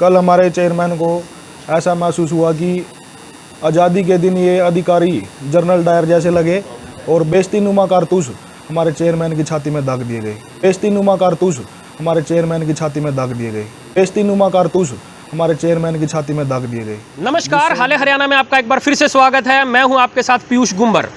कल हमारे चेयरमैन को ऐसा महसूस हुआ कि आज़ादी के दिन ये अधिकारी जनरल डायर जैसे लगे और बेइज्जतीनुमा कारतूस हमारे चेयरमैन की छाती में दाग दिए गए। बेइज्जतीनुमा कारतूस हमारे चेयरमैन की छाती में दाग दिए गए। बेइज्जतीनुमा कारतूस हमारे चेयरमैन की छाती में दाग दिए गए। नमस्कार, हाले हरियाणा में आपका एक बार फिर से स्वागत है। मैं हूं आपके साथ पीयूष गुंबर।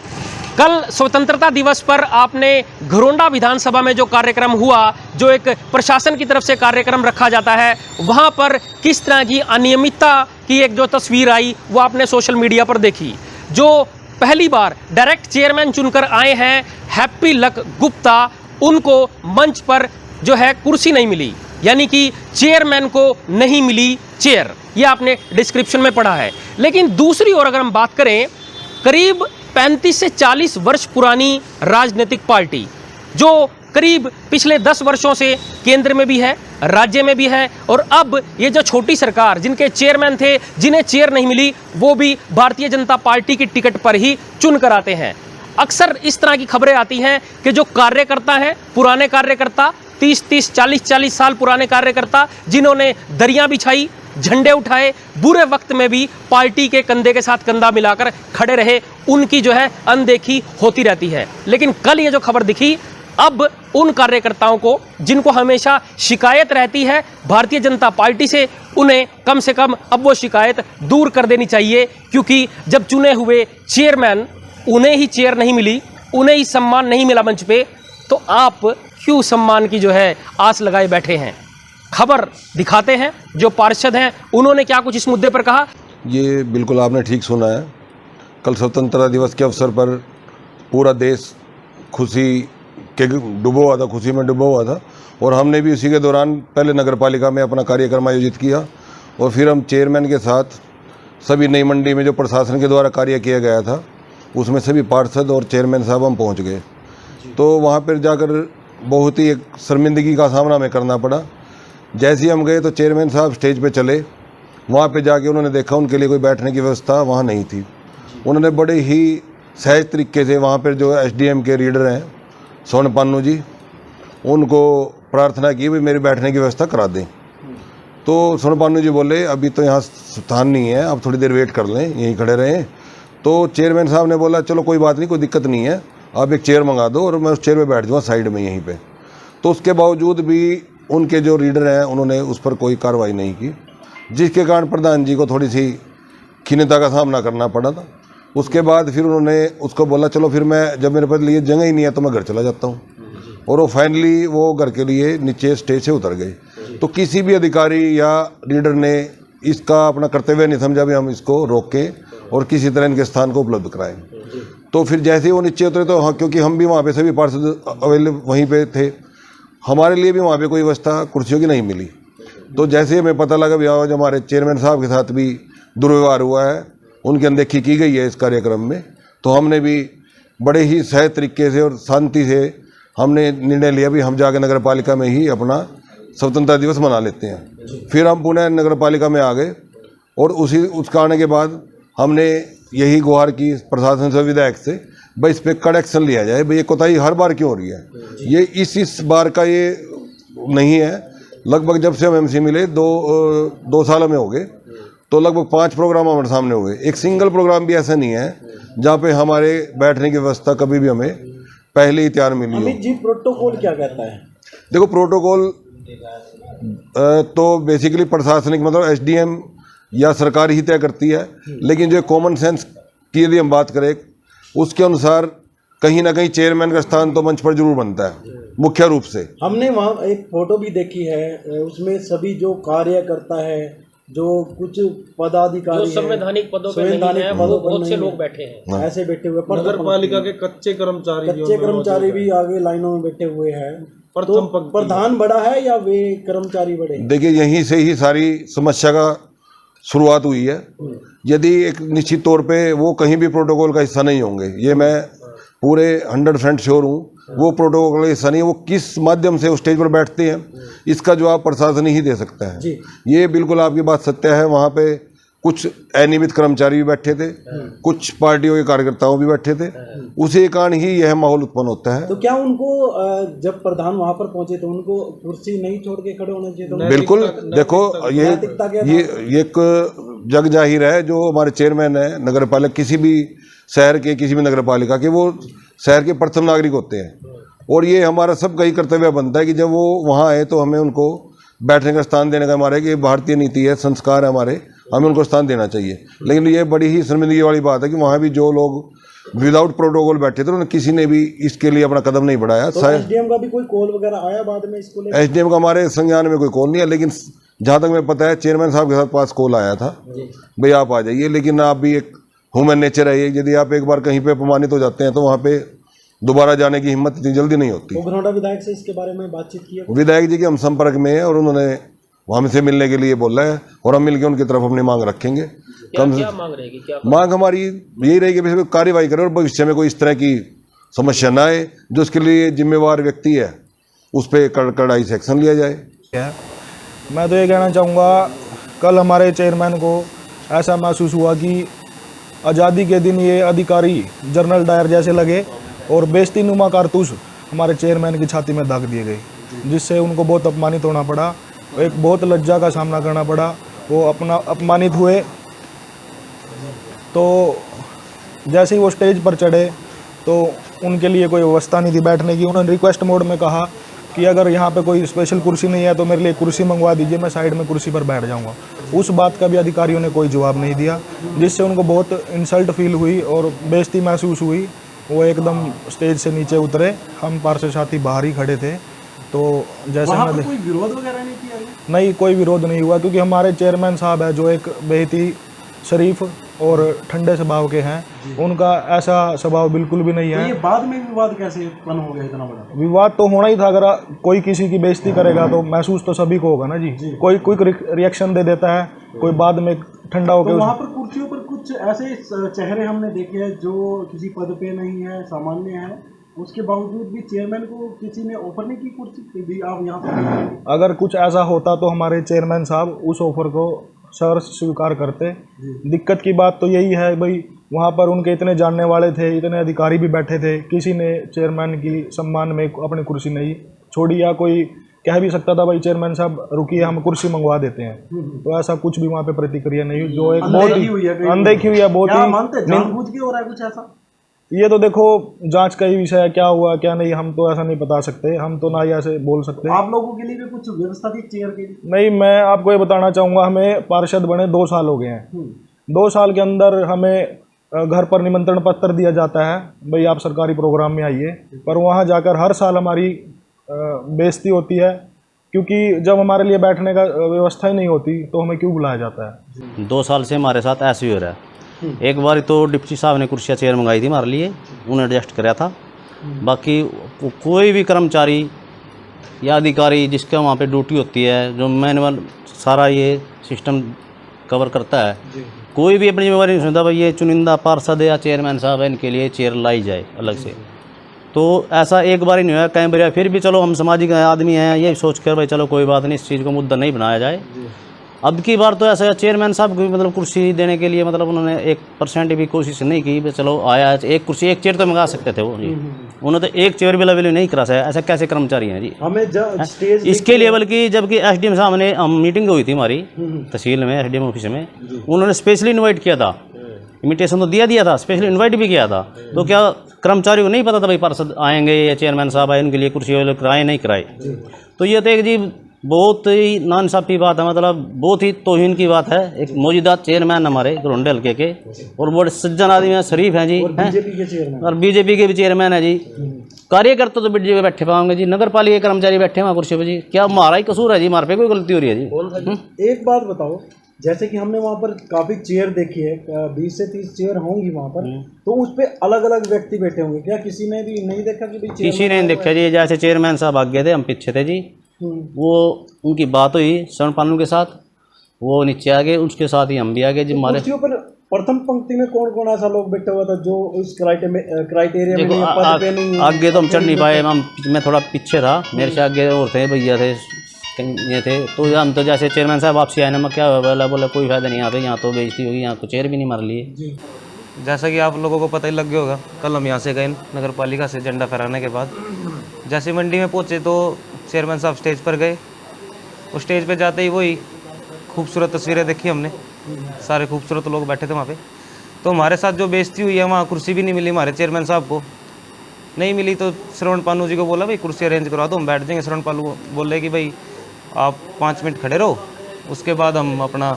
कल स्वतंत्रता दिवस पर आपने घरोंडा विधानसभा में जो कार्यक्रम हुआ, जो एक प्रशासन की तरफ से कार्यक्रम रखा जाता है, वहां पर किस तरह की अनियमितता की एक जो तस्वीर आई वो आपने सोशल मीडिया पर देखी। जो पहली बार डायरेक्ट चेयरमैन चुनकर आए हैं हैप्पी लक गुप्ता, उनको मंच पर जो है कुर्सी नहीं मिली, यानी कि चेयरमैन को नहीं मिली चेयर। ये आपने डिस्क्रिप्शन में पढ़ा है। लेकिन दूसरी ओर अगर हम बात करें, करीब 35 से 40 वर्ष पुरानी राजनीतिक पार्टी जो करीब पिछले 10 वर्षों से केंद्र में भी है, राज्य में भी है, और अब ये जो छोटी सरकार जिनके चेयरमैन थे, जिन्हें चेयर नहीं मिली, वो भी भारतीय जनता पार्टी की टिकट पर ही चुन कर आते हैं। अक्सर इस तरह की खबरें आती हैं कि जो कार्यकर्ता हैं, पुराने कार्यकर्ता, 30-30, 40-40 साल पुराने कार्यकर्ता, जिन्होंने दरियां बिछाई, झंडे उठाए, बुरे वक्त में भी पार्टी के कंधे के साथ कंधा मिलाकर खड़े रहे, उनकी जो है अनदेखी होती रहती है। लेकिन कल ये जो खबर दिखी, अब उन कार्यकर्ताओं को जिनको हमेशा शिकायत रहती है भारतीय जनता पार्टी से, उन्हें कम से कम अब वो शिकायत दूर कर देनी चाहिए। क्योंकि जब चुने हुए चेयरमैन, उन्हें ही चेयर नहीं मिली, उन्हें ही सम्मान नहीं मिला मंच पे, तो आप क्यों सम्मान की जो है आस लगाए बैठे हैं? खबर दिखाते हैं। जो पार्षद हैं उन्होंने क्या कुछ इस मुद्दे पर कहा। ये बिल्कुल आपने ठीक सुना है। कल स्वतंत्रता दिवस के अवसर पर पूरा देश खुशी के डूबा हुआ था, खुशी में डूबा हुआ था, और हमने भी उसी के दौरान पहले नगर पालिका में अपना कार्यक्रम आयोजित किया, और फिर हम चेयरमैन के साथ सभी नई मंडी में जो प्रशासन के द्वारा कार्य किया गया था, उसमें सभी पार्षद और चेयरमैन साहब हम पहुँच गए। तो वहाँ पर जाकर बहुत ही एक शर्मिंदगी का सामना हमें करना पड़ा। जैसे ही हम गए तो चेयरमैन साहब स्टेज पे चले, वहाँ पे जाके उन्होंने देखा उनके लिए कोई बैठने की व्यवस्था वहाँ नहीं थी। उन्होंने बड़े ही सहज तरीके से वहाँ पर जो एसडीएम के लीडर हैं स्वर्ण पानू जी, उनको प्रार्थना की भाई मेरी बैठने की व्यवस्था करा दें। तो स्वर्ण पानू जी बोले अभी तो यहाँ स्थान नहीं है, आप थोड़ी देर वेट कर लें, यहीं खड़े रहें। तो चेयरमैन साहब ने बोला चलो कोई बात नहीं, कोई दिक्कत नहीं है, आप एक चेयर मंगा दो और मैं उस चेयर पर बैठ जाऊँगा साइड में यहीं पर। तो उसके बावजूद भी उनके जो लीडर हैं उन्होंने उस पर कोई कार्रवाई नहीं की, जिसके कारण प्रधान जी को थोड़ी सी खिन्नता का सामना करना पड़ा था। उसके बाद फिर उन्होंने उसको बोला चलो फिर मैं, जब मेरे पास लिए जगह ही नहीं है तो मैं घर चला जाता हूँ, और वो फाइनली वो घर के लिए नीचे स्टेज से उतर गए। तो किसी भी अधिकारी या लीडर ने इसका अपना कर्तव्य नहीं समझा भी हम इसको रोकें और किसी तरह इनके स्थान को उपलब्ध कराएं। तो फिर जैसे ही वो नीचे उतरे तो हाँ, क्योंकि हम भी वहाँ पे सभी पार्षद अवेलेबल वहीं पे थे, हमारे लिए भी वहाँ पे कोई व्यवस्था कुर्सियों की नहीं मिली। तो जैसे हमें पता लगा भी आज हमारे चेयरमैन साहब के साथ भी दुर्व्यवहार हुआ है, उनकी अनदेखी की गई है इस कार्यक्रम में, तो हमने भी बड़े ही सहज तरीके से और शांति से हमने निर्णय लिया भी हम जाकर नगर पालिका में ही अपना स्वतंत्रता दिवस मना लेते हैं। फिर हम पुनः नगर पालिका में आ गए, और उसका आने के बाद हमने यही गुहार की प्रशासन से, विधायक से, भाई इस पर कड़ा एक्शन लिया जाए। भाई ये कोताही हर बार क्यों हो रही है? ये इस बार का ये नहीं है। लगभग जब से हम एमसी मिले दो साल में हो गए, तो लगभग 5 प्रोग्राम हमारे सामने हुए। एक सिंगल प्रोग्राम भी ऐसा नहीं है जहाँ पे हमारे बैठने की व्यवस्था कभी भी हमें पहले ही तैयार मिली हो। अमित जी, प्रोटोकॉल क्या कहता है? देखो, प्रोटोकॉल तो बेसिकली प्रशासनिक मतलब एसडीएम या सरकार ही तय करती है, लेकिन जो कॉमन सेंस की यदि हम बात करें, उसके अनुसार कहीं ना कहीं चेयरमैन का स्थान तो मंच पर जरूर बनता है, मुख्य रूप से। हमने वहाँ एक फोटो भी देखी है, उसमें सभी जो कार्यकर्ता है, जो कुछ पदाधिकारी, संवैधानिक पदों पे नहीं है, बहुत से लोग बैठे हैं, ऐसे बैठे हुए। नगर पालिका के कच्चे कर्मचारी भी आगे लाइनों में बैठे हुए हैं। तो प्रधान बड़ा है या वे कर्मचारी बड़े? देखिए, यहीं से ही सारी समस्या का शुरुआत हुई है। यदि एक निश्चित तौर पे वो कहीं भी प्रोटोकॉल का हिस्सा नहीं होंगे, ये मैं पूरे 100% श्योर हूँ, वो प्रोटोकॉल का हिस्सा नहीं, वो किस माध्यम से उस स्टेज पर बैठते हैं इसका जवाब प्रशासन ही दे सकता है। ये बिल्कुल आपकी बात सत्य है। वहाँ पे कुछ अनियमित कर्मचारी भी बैठे थे, कुछ पार्टियों के कार्यकर्ताओं भी बैठे थे। उसी कारण ही यह माहौल उत्पन्न होता है। तो क्या उनको जब प्रधान वहां पर पहुंचे तो उनको कुर्सी नहीं छोड़ के खड़े होना चाहिए था? बिल्कुल, देखो ये नैतिकता क्या था? ये एक जग जाहिर है, जो हमारे चेयरमैन है नगर पालिका, किसी भी शहर के, किसी भी नगर पालिका के, वो शहर के प्रथम नागरिक होते हैं। और ये हमारा सबका ही कर्तव्य बनता है कि जब वो वहाँ आए तो हमें उनको बैठने का स्थान देने का, हमारे कि भारतीय नीति है, संस्कार है हमारे, हमें उनको स्थान देना चाहिए। लेकिन ये बड़ी ही शर्मिंदगी वाली बात है कि वहाँ भी जो लोग विदाउट प्रोटोकॉल बैठे थे, उन्होंने किसी ने भी इसके लिए अपना कदम नहीं बढ़ाया। तो एसडीएम का भी कोई कॉल वगैरह आया बाद में इसको लेकर? एसडीएम का हमारे संज्ञान में कोई कॉल नहीं है, लेकिन जहाँ तक मैं पता है चेयरमैन साहब के साथ पास कॉल आया था, भाई आप आ जाइए। लेकिन आप भी एक ह्यूमन नेचर है, यदि आप एक बार कहीं पे अपमानित हो जाते हैं तो वहाँ पे दोबारा जाने की हिम्मत इतनी जल्दी नहीं होती। तो घरौंडा विधायक से इसके बारे में बातचीत की है? विधायक जी के हम संपर्क में हैं और उन्होंने वहाँ से मिलने के लिए बोला है और हम मिलकर उनकी तरफ अपनी मांग रखेंगे। क्या मांग रहेगी? क्या मांग हमारी यही रहेगी कि कार्रवाई करें और भविष्य में कोई इस तरह की समस्या ना आए। जो इसके लिए जिम्मेवार व्यक्ति है उस पर कड़ाई से एक्शन लिया जाए। मैं तो ये कहना चाहूँगा, कल हमारे चेयरमैन को ऐसा महसूस हुआ कि आज़ादी के दिन ये अधिकारी जनरल डायर जैसे लगे और बेइज्जतीनुमा कारतूस हमारे चेयरमैन की छाती में दाग दिए गए, जिससे उनको बहुत अपमानित होना पड़ा, एक बहुत लज्जा का सामना करना पड़ा। वो अपना अपमानित हुए तो जैसे ही वो स्टेज पर चढ़े तो उनके लिए कोई व्यवस्था नहीं थी बैठने की। उन्होंने रिक्वेस्ट मोड में कहा कि अगर यहाँ पे कोई स्पेशल कुर्सी नहीं है तो मेरे लिए कुर्सी मंगवा दीजिए, मैं साइड में कुर्सी पर बैठ जाऊँगा। उस बात का भी अधिकारियों ने कोई जवाब नहीं दिया, जिससे उनको बहुत इंसल्ट फील हुई और बेइज्जती महसूस हुई। वो एकदम स्टेज से नीचे उतरे, हम पार्षद साथी बाहर ही खड़े थे। तो जैसे मैं कोई विरोध वगैरह नहीं किया? नहीं, कोई विरोध नहीं हुआ, क्योंकि हमारे चेयरमैन साहब है जो एक बेहद ही शरीफ और ठंडे स्वभाव के हैं, उनका ऐसा स्वभाव बिल्कुल भी नहीं तो है। ये बाद में विवाद कैसे उत्पन्न हो गया इतना बड़ा? विवाद तो होना ही था, अगर कोई किसी की बेइज्जती करेगा तो महसूस तो सभी को होगा ना जी। कोई क्विक रिएक्शन दे देता है, कोई बाद में ठंडा तो होकर। वहाँ पर कुर्सियों पर कुछ ऐसे चेहरे हमने देखे हैं जो किसी पद पे नहीं है, सामान्य है, उसके बावजूद भी चेयरमैन को किसी ने ऑफर नहीं की कुर्सी भी आप यहाँ पर? अगर कुछ ऐसा होता तो हमारे चेयरमैन साहब उस ऑफर को सहर्ष स्वीकार करते। दिक्कत की बात तो यही है भाई, वहाँ पर उनके इतने जानने वाले थे, इतने अधिकारी भी बैठे थे, किसी ने चेयरमैन की सम्मान में अपनी कुर्सी नहीं छोड़ी, या कोई कह भी सकता था भाई चेयरमैन साहब रुकिए हम कुर्सी मंगवा देते हैं। तो ऐसा कुछ भी वहाँ पे प्रतिक्रिया नहीं हुई, जो एक बहुत ही अनदेखी हुई है, बहुत ही जानबूझ के हो रहा है कुछ ऐसा। ये तो देखो जांच का ही विषय है, क्या हुआ क्या नहीं हम तो ऐसा नहीं बता सकते, हम तो ना ही ऐसे बोल सकते। आप लोगों के लिए भी कुछ व्यवस्था थी चेयर के लिए? नहीं, मैं आपको ये बताना चाहूँगा, हमें पार्षद बने 2 साल हो गए हैं। 2 साल के अंदर हमें घर पर निमंत्रण पत्र दिया जाता है, भाई आप सरकारी प्रोग्राम में आइए, पर वहाँ जाकर हर साल हमारी बेइज्जती होती है, क्योंकि जब हमारे लिए बैठने का व्यवस्था ही नहीं होती तो हमें क्यों बुलाया जाता है। 2 साल से हमारे साथ ऐसे ही हो रहा है। एक बार तो डिप्टी साहब ने कुर्सियाँ चेयर मंगाई थी हमारे लिए, उन्हें एडजस्ट कराया था। बाकी कोई भी कर्मचारी या अधिकारी जिसका वहाँ पे ड्यूटी होती है, जो मैनुअल सारा ये सिस्टम कवर करता है, कोई भी अपनी जिम्मेवारी नहीं सुनता भाई ये चुनिंदा पार्षद या चेयरमैन साहब है, इनके लिए चेयर लाई जाए अलग से। तो ऐसा एक बार ही नहीं हुआ, कई बार फिर भी चलो हम सामाजिक आदमी हैं, ये सोच कर भाई चलो कोई बात नहीं, इस चीज़ को मुद्दा नहीं बनाया जाए। अब की बार तो ऐसा चेयरमैन साहब को मतलब कुर्सी देने के लिए मतलब उन्होंने 1% भी कोशिश नहीं की, बस चलो आया एक कुर्सी, एक चेयर तो मंगा सकते थे वो जी, उन्होंने तो एक चेयर भी अवेलेबल नहीं करा सका। ऐसा कैसे कर्मचारी हैं जी हमें स्टेज इसके लिए? बल्कि जबकि एसडीएम साहब ने मीटिंग हुई थी हमारी तहसील में, एसडीएम ऑफिस में, उन्होंने स्पेशली इन्वाइट किया था, इन्विटेशन तो दिया था, स्पेशली इन्वाइट भी किया था। तो क्या कर्मचारी को नहीं पता था भाई पार्षद आएंगे या चेयरमैन साहब आए, उनके लिए कुर्सी अवेलेबल कराए नहीं कराए? तो ये तो एक जी बहुत ही नाइंसाफ़ी बात है, मतलब बहुत ही तौहीन की बात है। एक मौजूदा चेयरमैन हमारे घरौंडे हल्के के और बड़े सज्जन आदमी हैं, शरीफ हैं जी, और बीजेपी के भी चेयरमैन है जी। कार्यकर्ता तो बीजेपी बैठे पाओगे जी, नगर पालिका के कर्मचारी बैठे वहाँ कुर्सी पर जी, क्या हमारा ही कसूर है जी? हमारे पे कोई गलती हो रही है जी? एक बात बताओ, जैसे कि हमने वहाँ पर काफ़ी चेयर देखी है, 20 से 30 चेयर होंगी वहाँ पर, तो उस पर अलग अलग व्यक्ति बैठे होंगे, क्या किसी ने भी नहीं देखा कि भाई? किसी ने नहीं देखा जी। जैसे चेयरमैन साहब आगे थे, हम पीछे थे जी, वो उनकी बात हुई शरण पालू के साथ, वो नीचे आ गए, उसके साथ ही हम भी आ गए जी। हमारे पर प्रथम पंक्ति में कौन कौन ऐसा लोग बैठा हुआ था जो उस क्राइटेरिया में आगे तो हम चढ़ नहीं पाए, मैं थोड़ा पीछे था, मेरे से आगे और थे भैया थे ये थे। तो हम तो जैसे चेयरमैन साहब वापसी आए ना, मैं क्या बोला कोई फायदा नहीं, यहाँ तो बेइज्जती होगी, यहाँ तो चेयर भी नहीं मार लिए। जैसा कि आप लोगों को पता ही लग गया होगा, कल हम यहाँ से गए नगर पालिका से झंडा फहराने के बाद। जैसे मंडी में पहुँचे तो चेयरमैन साहब स्टेज पर गए। उस स्टेज पे जाते ही वही खूबसूरत तस्वीरें देखी हमने, सारे खूबसूरत लोग बैठे थे वहाँ पे। तो हमारे साथ जो बेइज्जती हुई है, वहाँ कुर्सी भी नहीं मिली हमारे चेयरमैन साहब को, नहीं मिली। तो श्रवण पानू जी को बोला भाई कुर्सी अरेंज करवा दो, हम बैठ जाएंगे। श्रवण पानू बोले कि भाई आप 5 मिनट खड़े रहो, उसके बाद हम अपना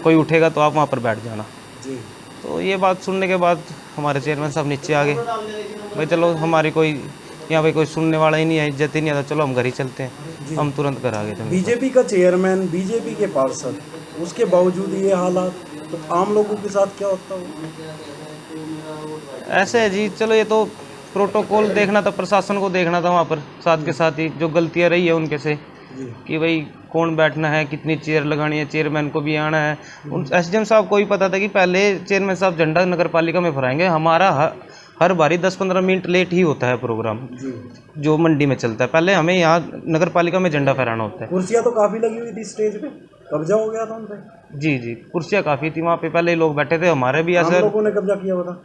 कोई उठेगा तो आप वहाँ पर बैठ जाना। तो ये बात सुनने के बाद हमारे चेयरमैन साहब नीचे आ गए, भाई चलो हमारी कोई यहाँ पे कोई सुनने वाला ही नहीं है, इज्जत ही नहीं आता, चलो हम घर ही चलते हैं। हम तुरंत घर आ गए थे। बीजेपी का चेयरमैन, बीजेपी के पार्षद, उसके बावजूद ये हालात, तो आम लोगों के साथ क्या होता है? ऐसे है जी, चलो ये तो प्रोटोकॉल देखना था, प्रशासन को देखना था वहाँ पर, साथ के साथ ही जो गलतियाँ रही है उनके से, कि भाई कौन बैठना है, कितनी चेयर लगानी है, चेयरमैन को भी आना है। उन एसडीएम साहब को ही पता था कि पहले चेयरमैन साहब झंडा नगर पालिका में फहराएंगे। हमारा हर बारी 10-15 मिनट लेट ही होता है प्रोग्राम जो मंडी में चलता है, पहले हमें यहाँ नगर पालिका में झंडा फहराना होता है। कुर्सियाँ तो काफ़ी लगी हुई थी स्टेज पे, कब्जा हो गया था उन पे। जी, कुर्सियाँ काफ़ी थी वहाँ पे, पहले ही लोग बैठे थे, हमारे भी ऐसे लोगों ने कब्जा किया हुआ था।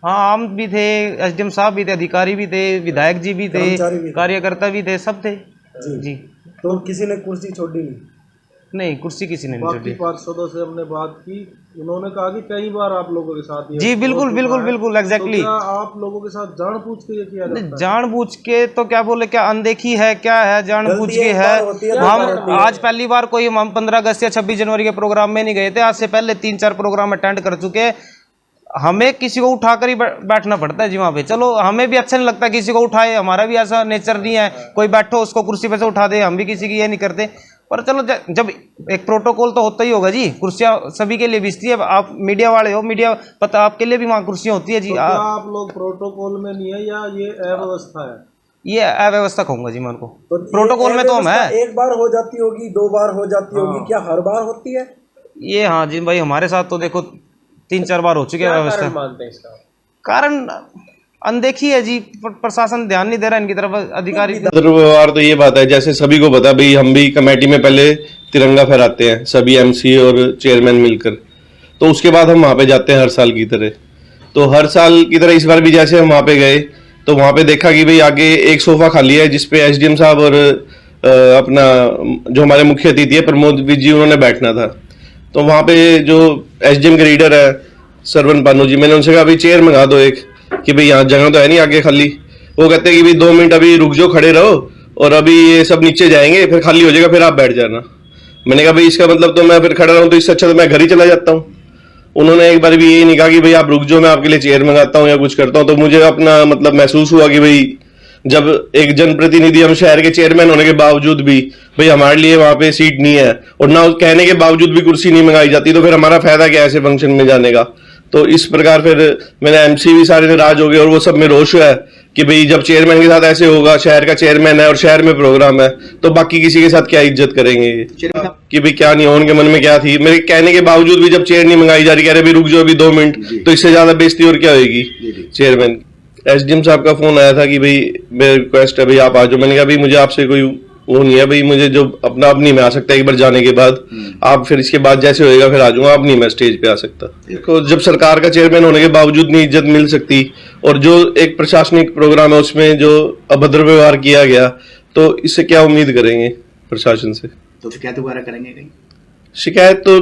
हाँ, आम भी थे, एसडीएम साहब भी थे, अधिकारी भी थे, विधायक जी भी थे, कार्यकर्ता भी थे, सब थे जी। तो किसी ने कुर्सी छोड़ी नहीं, कुर्सी किसी ने नहीं बाकी छोड़ी। पार्षदों से हमने बात की, उन्होंने कहा कि कई बार आप लोगों के साथ ये जी बिल्कुल एग्जैक्टली। तो क्या आप लोगों के साथ जानबूझ के ये किया जाता है? जानबूझ के तो क्या बोले, क्या अनदेखी है, क्या है, जानबूझ के है। हम आज पहली बार कोई हम 15 अगस्त या 26 जनवरी के प्रोग्राम में नहीं गए थे, आज से पहले 3-4 प्रोग्राम अटेंड कर चुके हैं। हमें किसी को उठाकर ही बैठना पड़ता है जी वहाँ पे। चलो हमें भी अच्छा नहीं लगता किसी को उठाए, हमारा भी ऐसा नेचर नहीं है कोई बैठो उसको कुर्सी पे से उठा दे, हम भी किसी की ये नहीं करते। पर चलो जब एक प्रोटोकॉल तो होता ही होगा जी, कुर्सियाँ सभी के लिए बिजती है। आप मीडिया वाले हो, मीडिया पता आपके लिए भी वहाँ कुर्सियाँ होती है जी। तो क्या आप लोग प्रोटोकॉल में नहीं है या ये अव्यवस्था है? ये अव्यवस्था कहूँगा जी मैं उनको। तो प्रोटोकॉल में तो हम है, एक बार हो जाती होगी, 2 बार हो जाती होगी, क्या हर बार होती है ये? हाँ जी भाई, हमारे साथ तो देखो 3-4 बार हो चुकी है व्यवस्था। मानते हैं इसका कारण अनदेखी है जी, प्रशासन ध्यान नहीं दे रहा इनकी तरफ, अधिकारी। व्यवहार तो ये बात है, जैसे सभी को पता भाई, हम भी कमेटी में पहले तिरंगा फहराते हैं सभी एमसी और चेयरमैन मिलकर, तो उसके बाद हम वहाँ पे जाते हैं हर साल की तरह। तो हर साल की तरह इस बार भी जैसे हम वहाँ पे गए तो वहाँ पे देखा कि भाई आगे एक सोफा खाली है जिसपे एसडीएम साहब और अपना जो हमारे मुख्य अतिथि है प्रमोद विज जी, उन्होंने बैठना था। तो वहाँ पे जो एसडीएम के लीडर है श्रवण पानू जी, मैंने उनसे कहा भाई चेयर मंगा दो एक, कि भाई यहाँ जगह तो है नहीं आगे खाली। वो कहते हैं कि भाई 2 मिनट अभी रुक जाओ, खड़े रहो, और अभी ये सब नीचे जाएंगे फिर खाली हो जाएगा, फिर आप बैठ जाना। मैंने कहा भाई इसका मतलब तो मैं फिर खड़ा रहूँ तो इससे अच्छा तो मैं घर ही चला जाता हूँ। उन्होंने एक बार भी यही नहीं कहा कि भाई आप रुक जाओ, मैं आपके लिए चेयर मंगाता हूँ या कुछ करता हूँ। तो मुझे अपना मतलब महसूस हुआ कि भाई जब एक जनप्रतिनिधि हम शहर के चेयरमैन होने के बावजूद भी भाई हमारे लिए वहाँ पे सीट नहीं है, और ना कहने के बावजूद भी कुर्सी नहीं मंगाई जाती, तो फिर हमारा फायदा क्या ऐसे फंक्शन में जाने का। तो इस प्रकार फिर मैंने एमसी भी सारे नाराज हो गए, और वो सब में रोष है कि भाई जब चेयरमैन के साथ ऐसे होगा, शहर का चेयरमैन है और शहर में प्रोग्राम है, तो बाकी किसी के साथ क्या इज्जत करेंगे कि भाई क्या नहीं हो, उनके मन में क्या थी। मेरे कहने के बावजूद भी जब चेयर नहीं मंगाई जा रही, कह रहे भाई रुक जाओ अभी 2 मिनट, तो इससे ज्यादा बेइज्जती और क्या होगी चेयरमैन। एसडीएम साहब का फोन आया था कि भाई मेरी रिक्वेस्ट है भाई आप आ जाओ। मैंने कहा भाई मुझे आपसे कोई वो नहीं है भाई, मुझे जो अपना आप नहीं मैं आ सकता एक बार जाने के बाद, आप फिर इसके बाद जैसे होएगा फिर आ जाऊंगा, आप नहीं मैं स्टेज पे आ सकता। देखो जब सरकार का चेयरमैन होने के बावजूद नहीं इज्जत मिल सकती, और जो एक प्रशासनिक प्रोग्राम है उसमें जो अभद्र व्यवहार किया गया, तो इससे क्या उम्मीद करेंगे प्रशासन से? तो शिकायत वगैरह करेंगे कहीं? शिकायत तो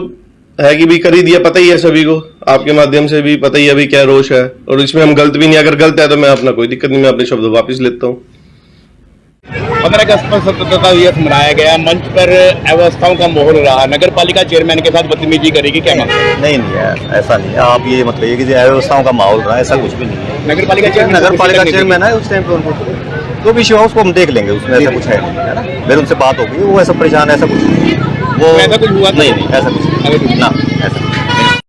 है कि भाई कर ही दिया, पता ही है सभी को, आपके माध्यम से भी पता ही है भाई क्या रोष है, और इसमें हम गलत भी नहीं, अगर गलत है तो मैं अपना कोई दिक्कत नहीं, मैं अपने शब्द वापस लेता हूँ। 15 अगस्त पर स्वतंत्रता दिवस मनाया गया, मंच पर अव्यवस्थाओं का माहौल रहा, नगर पालिका चेयरमैन के साथ बदतमीजी करेगी, क्या मांग? नहीं ऐसा नहीं है, आप ये मतलब ये कि अव्यवस्थाओं का माहौल रहा है, ऐसा कुछ भी नहीं है। नगर पालिका चेयरमैन है, उस टाइम पे उनको जो भी इशू है उसको हम देख लेंगे, उसमें ऐसा कुछ है ना। मेरे उनसे बात हो गई, वो ऐसा परेशान है, ऐसा कुछ नहीं, वो ऐसा कुछ हुआ नहीं, ऐसा कुछ ना, ऐसा